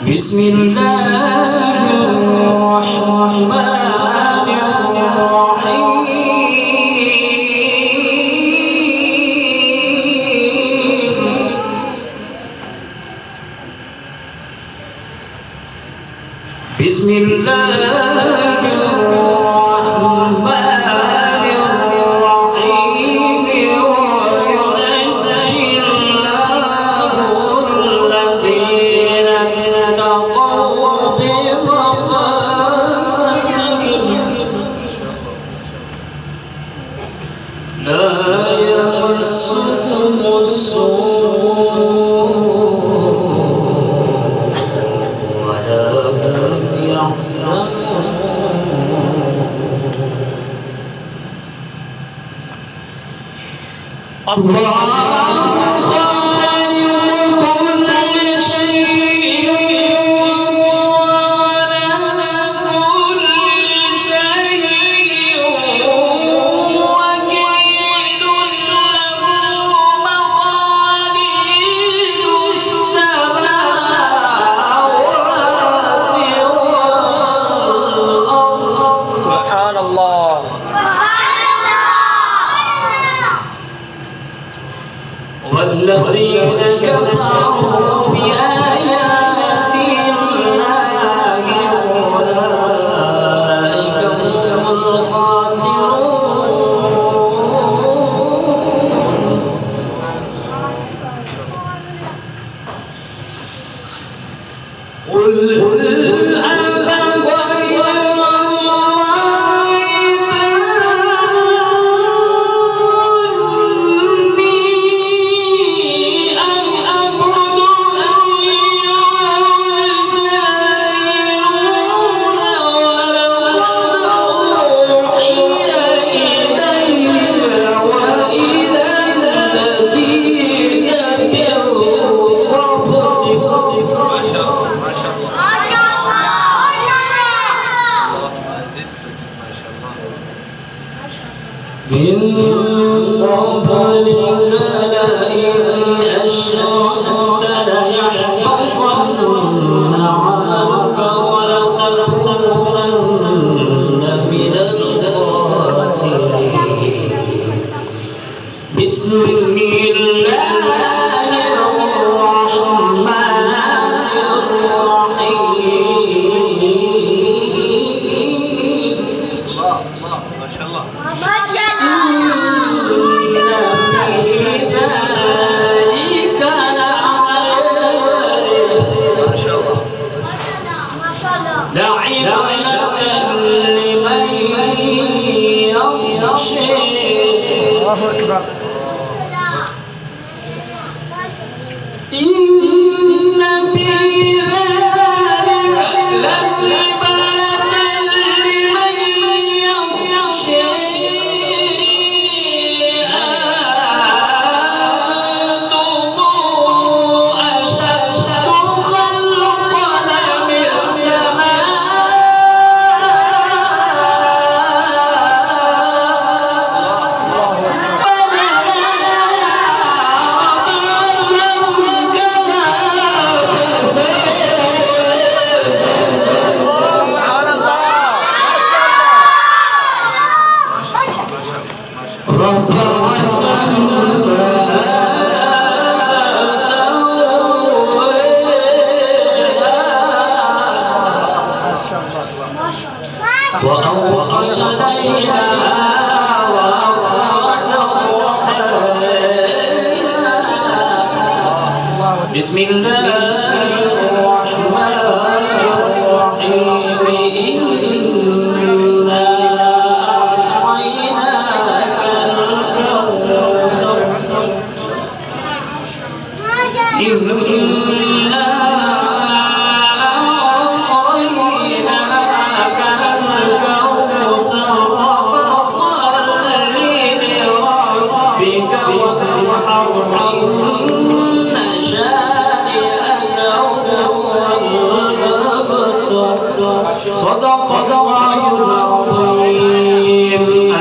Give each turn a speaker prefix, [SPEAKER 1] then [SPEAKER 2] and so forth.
[SPEAKER 1] بسم الله الرحمن الرحيم بسم الله الرحمن الرحيم وينجي الله الذين اتقوا بمفازتهم لا يمسهم السوء ولا هم يحزنون الله خالق كل شيء وعلى كل شيء وكيل له مقاليد السماوات والأرض
[SPEAKER 2] سبحان الله.
[SPEAKER 1] والذين كفروا بآيات الله أولئك هم الخاسرون قل أفغير الله تأمروني أم أعبد أيها الجاهلون ولقد أوحي إليك وإلى الذين من قبلك
[SPEAKER 2] ما شاء الله ما شاء الله. اللهم زد ما شاء الله.
[SPEAKER 1] من قبلك لئن أشركت ليحبطن عملك ولتكونن من الخاسرين بسم الله الرحمن الرحيم
[SPEAKER 2] الله الله ما شاء الله. ما شاء الله. الله أكبر.
[SPEAKER 1] إن في ذلك لعبرة لمن يخشى أنتم أشد خلقا من
[SPEAKER 2] سبحان الله.
[SPEAKER 1] وأوحش ليلها وأخرج ضحاها بسم الله الرحمن الرحيم إنا أعطيناك الكوثر إنا